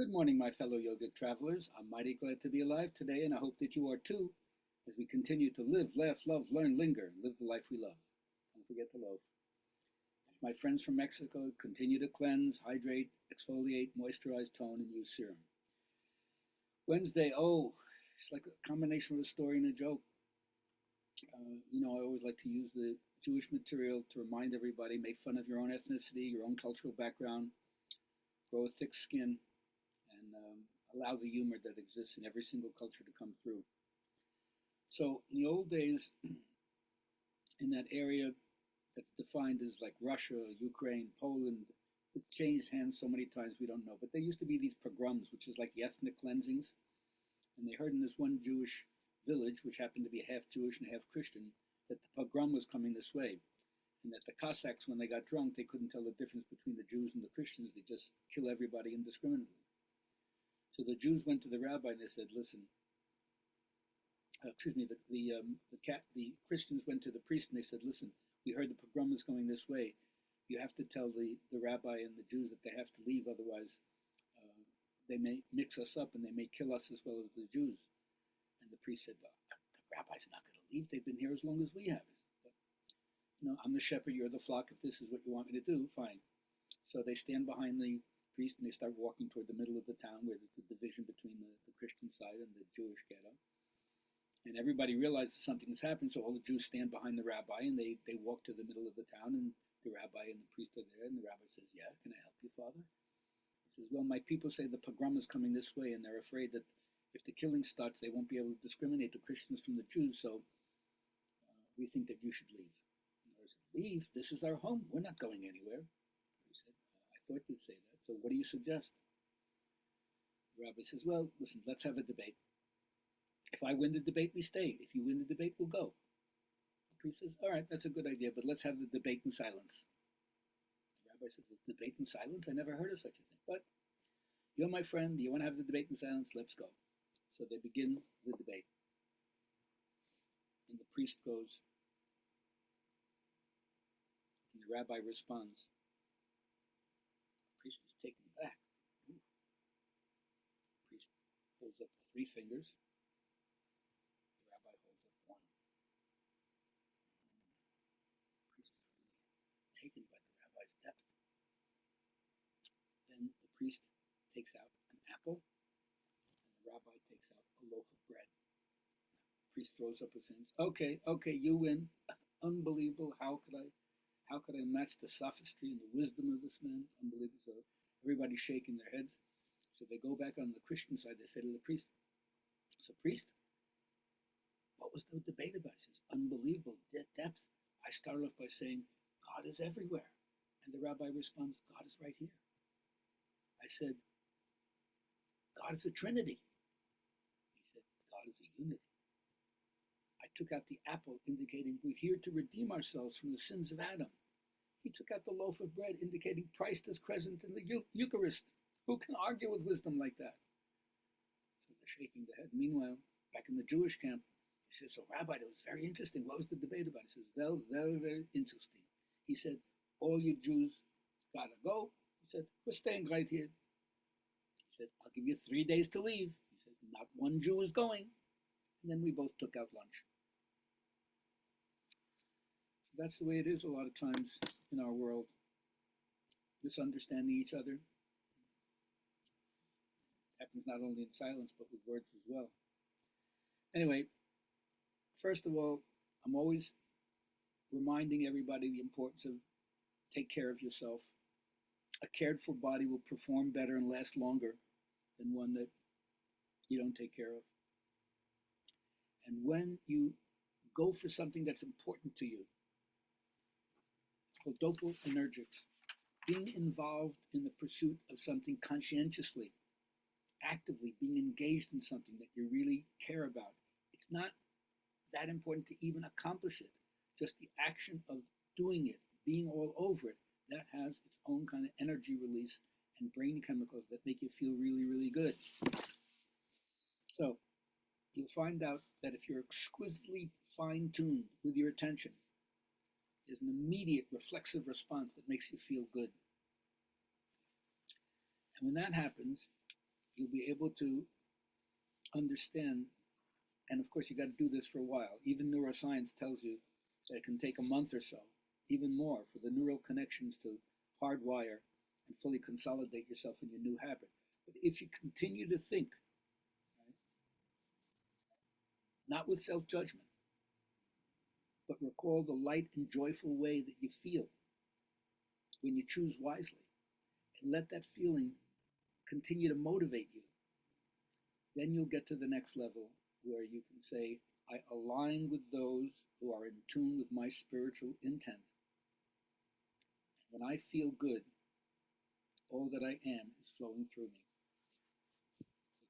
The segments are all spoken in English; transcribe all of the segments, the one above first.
Good morning, my fellow yogic travelers. I'm mighty glad to be alive today, and I hope that you are too, as we continue to live, laugh, love, learn, linger, and live the life we love. Don't forget to love. As my friends from Mexico continue to cleanse, hydrate, exfoliate, moisturize, tone, and use serum. Wednesday, it's like a combination of a story and a joke. I always like to use the Jewish material to remind everybody, make fun of your own ethnicity, your own cultural background, grow a thick skin, and allow the humor that exists in every single culture to come through. So in the old days, in that area that's defined as like Russia, Ukraine, Poland, it changed hands so many times we don't know. But there used to be these pogroms, which is like the ethnic cleansings. And they heard in this one Jewish village, which happened to be half Jewish and half Christian, that the pogrom was coming this way. And that the Cossacks, when they got drunk, they couldn't tell the difference between the Jews and the Christians. They just kill everybody indiscriminately. So the Jews went to the rabbi and they said, "Listen, the Christians went to the priest and they said, "Listen, we heard the pogrom is going this way. You have to tell the rabbi and the Jews that they have to leave, otherwise they may mix us up and they may kill us as well as the Jews." And the priest said, "Well, the rabbi's not going to leave. They've been here as long as we have." But, I'm the shepherd, you're the flock. If this is what you want me to do, fine. So they stand behind the priest and they start walking toward the middle of the town where there's the division between the Christian side and the Jewish ghetto. And everybody realizes something has happened, so all the Jews stand behind the rabbi and they walk to the middle of the town, and the rabbi and the priest are there, and the rabbi says, "Yeah, can I help you, Father?" He says, "Well, my people say the pogrom is coming this way, and they're afraid that if the killing starts, they won't be able to discriminate the Christians from the Jews, so we think that you should leave." And I said, "Leave? This is our home. We're not going anywhere." He said, "I thought you'd say that, so what do you suggest?" The rabbi says, "Well, listen, let's have a debate. If I win the debate, we stay. If you win the debate, we'll go." The priest says, "All right, that's a good idea, but let's have the debate in silence." The rabbi says, "The debate in silence? I never heard of such a thing. But you're my friend. You want to have the debate in silence? Let's go." So they begin the debate. And the priest goes, and the rabbi responds. The priest is taken aback. Ooh. The priest holds up the three fingers. The rabbi holds up one. The priest is really taken by the rabbi's depth. Then the priest takes out an apple, and the rabbi takes out a loaf of bread. The priest throws up his hands. Okay, you win. Unbelievable. How could I match the sophistry and the wisdom of this man? Unbelievable. So everybody's shaking their heads. So they go back on the Christian side. They say to the priest, "So, priest, what was the debate about?" He says, "Unbelievable depth. I started off by saying, God is everywhere." And the rabbi responds, "God is right here." I said, "God is a trinity." He said, "God is a unity." I took out the apple, indicating we're here to redeem ourselves from the sins of Adam. He took out the loaf of bread, indicating Christ is present in the Eucharist. Who can argue with wisdom like that? So they're shaking their head. Meanwhile, back in the Jewish camp, he says, "So, Rabbi, that was very interesting. What was the debate about?" He says, "Well, very, very interesting." He said, "All you Jews gotta go." He said, "We're staying right here." He said, "I'll give you 3 days to leave." He says, "Not one Jew is going." And then we both took out lunch. So that's the way it is a lot of times in our world, misunderstanding each other. It happens not only in silence, but with words as well. Anyway, first of all, I'm always reminding everybody the importance of take care of yourself. A cared for body will perform better and last longer than one that you don't take care of. And when you go for something that's important to you, it's called dopaminergics. Being involved in the pursuit of something conscientiously, actively being engaged in something that you really care about. It's not that important to even accomplish it. Just the action of doing it, being all over it, that has its own kind of energy release and brain chemicals that make you feel really, really good. So you'll find out that if you're exquisitely fine-tuned with your attention, there's an immediate reflexive response that makes you feel good. And when that happens, you'll be able to understand. And of course, you got to do this for a while. Even neuroscience tells you that it can take a month or so, even more, for the neural connections to hardwire and fully consolidate yourself in your new habit. But if you continue to think, right, not with self judgment, but recall the light and joyful way that you feel when you choose wisely, and let that feeling continue to motivate you, then you'll get to the next level where you can say, I align with those who are in tune with my spiritual intent. When I feel good, all that I am is flowing through me. So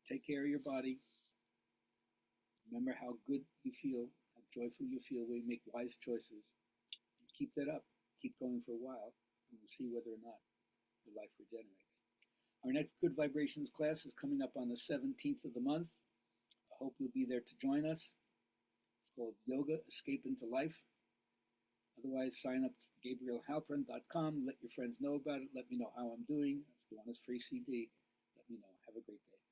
take care of your body. Remember how good you feel, how joyful you feel when you make wise choices. And keep that up. Keep going for a while, and we'll see whether or not your life regenerates. Our next Good Vibrations class is coming up on the 17th of the month. I hope you'll be there to join us. It's called Yoga Escape into Life. Otherwise, sign up to GabrielHalpern.com. Let your friends know about it. Let me know how I'm doing. If you want a free CD, let me know. Have a great day.